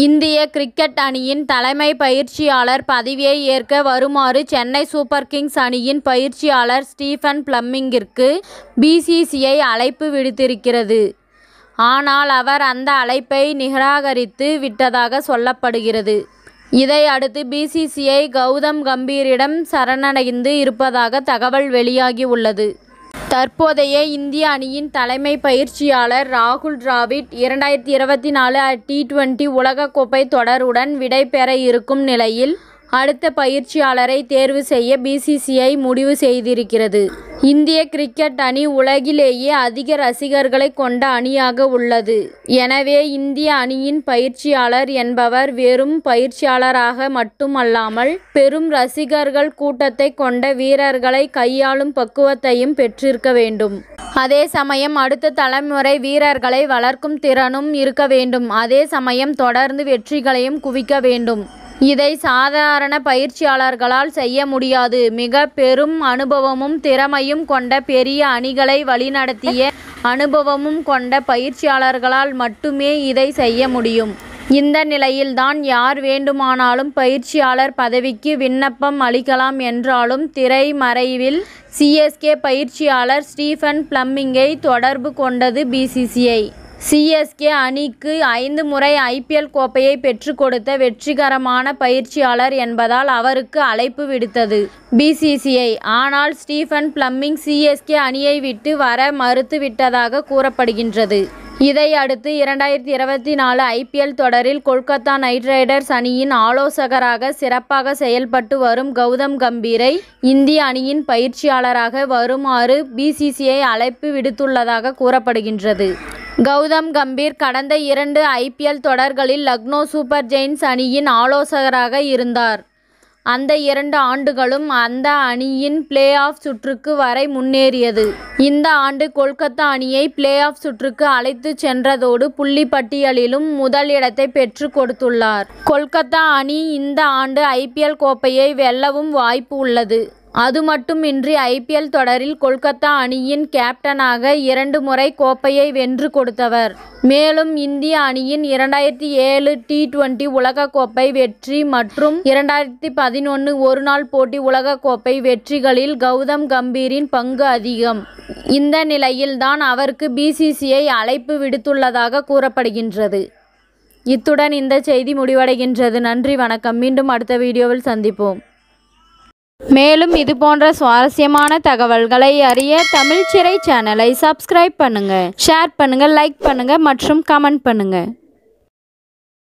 இந்திய கிரிக்கெட் அணியின் தலைமை பயிற்சியாளர் பதவியை ஏற்க வருமாறு சென்னை சூப்பர் கிங்ஸ் அணியின் பயிற்சியாளர் ஸ்டீபன் பிளமிங்கிற்கு பிசிசிஐ அழைப்பு விடுத்திருக்கிறது. ஆனால் அவர் அந்த அழைப்பை நிராகரித்து விட்டதாக சொல்லப்படுகிறது. இதை அடுத்து பிசிசிஐ கௌதம் கம்பீரிடம் சரணடைந்து இருப்பதாக தகவல் வெளியாகியுள்ளது. தற்போதைய இந்திய அணியின் தலைமை பயிற்சியாளர் ராகுல் டிராவிட் 2024 T20 உலகக்கோப்பை தொடருடன் விடைபெற இருக்கும் நிலையில் அடுத்த பயிற்சியாளரை தேர்வு செய்ய பிசிசிஐ முடிவு செய்திருக்கிறது. இந்திய கிரிக்கெட் அணி உலகிலேயே அதிக ரசிகர்களை கொண்ட அணியாக உள்ளது. எனவே இந்திய அணியின் பயிற்சியாளர் என்பவர் வெறும் பயிற்சியாளராக மட்டுமல்லாமல் பெரும் ரசிகர்கள் கூட்டத்தை கொண்ட வீரர்களை கையாளும் பக்குவத்தையும் பெற்றிருக்க வேண்டும். அதே சமயம் அடுத்த தலைமுறை வீரர்களை வளர்க்கும் திறனும் இருக்க வேண்டும். அதே சமயம் தொடர்ந்து வெற்றிகளையும் குவிக்க வேண்டும். இதை சாதாரண பயிற்சியாளர்களால் செய்ய முடியாது. மிக பெரும் அனுபவமும் திறமையும் கொண்ட பெரிய அணிகளை வழிநடத்திய அனுபவமும் கொண்ட பயிற்சியாளர்களால் மட்டுமே இதை செய்ய முடியும். இந்த நிலையில்தான் யார் வேண்டுமானாலும் பயிற்சியாளர் பதவிக்கு விண்ணப்பம் அளிக்கலாம் என்றாலும் திரைமறைவில் சிஎஸ்கே பயிற்சியாளர் ஸ்டீபன் பிளமிங்கை தொடர்பு கொண்டது பிசிசிஐ. சிஎஸ்கே அணிக்கு 5 முறை ஐபிஎல் கோப்பையை பெற்றுக் கொடுத்த வெற்றிகரமான பயிற்சியாளர் என்பதால் அவருக்கு அழைப்பு விடுத்தது பிசிசிஐ. ஆனால் ஸ்டீபன் பிளமிங் சிஎஸ்கே அணியை விட்டு வர மறுத்து விட்டதாக கூறப்படுகின்றது. இதை அடுத்து 2024 ஐபிஎல் தொடரில் கொல்கத்தா நைட் ரைடர்ஸ் அணியின் ஆலோசகராக சிறப்பாக செயல்பட்டு வரும் கௌதம் கம்பீரை இந்திய அணியின் பயிற்சியாளராக வருமாறு பிசிசிஐ அழைப்பு விடுத்துள்ளதாக கூறப்படுகின்றது. கௌதம் கம்பீர் கடந்த 2 ஐபிஎல் தொடர்களில் லக்னோ சூப்பர் ஜெயின்ஸ் அணியின் ஆலோசகராக இருந்தார். அந்த 2 ஆண்டுகளும் அந்த அணியின் பிளே ஆஃப் சுற்றுக்கு வரை முன்னேறியது. இந்த ஆண்டு கொல்கத்தா அணியை பிளே ஆஃப் சுற்றுக்கு அழைத்து சென்றதோடு புள்ளி பட்டியலிலும் முதல் இடத்தை பெற்று கொடுத்துள்ளார். கொல்கத்தா அணி இந்த ஆண்டு ஐபிஎல் கோப்பையை வெல்லவும் வாய்ப்பு உள்ளது. அது மட்டுமின்றி ஐபிஎல் தொடரில் கொல்கத்தா அணியின் கேப்டனாக 2 முறை கோப்பையை வென்று கொடுத்தவர். மேலும் இந்திய அணியின் 2007 T20 உலகக்கோப்பை வெற்றி மற்றும் 2011 ஒருநாள் போட்டி உலகக்கோப்பை வெற்றிகளில் கௌதம் கம்பீரின் பங்கு அதிகம். இந்த நிலையில்தான் அவருக்கு பிசிசிஐ அழைப்பு விடுத்துள்ளதாக கூறப்படுகின்றது. இத்துடன் இந்த செய்தி முடிவடைகின்றது. நன்றி, வணக்கம். மீண்டும் அடுத்த வீடியோவில் சந்திப்போம். மேலும் இது போன்ற சுவாரஸ்யமான தகவல்களை அறிய தமிழ் சிறை சேனலை சப்ஸ்கிரைப் பண்ணுங்க, ஷேர் பண்ணுங்க, லைக் பண்ணுங்க மற்றும் கமெண்ட் பண்ணுங்க.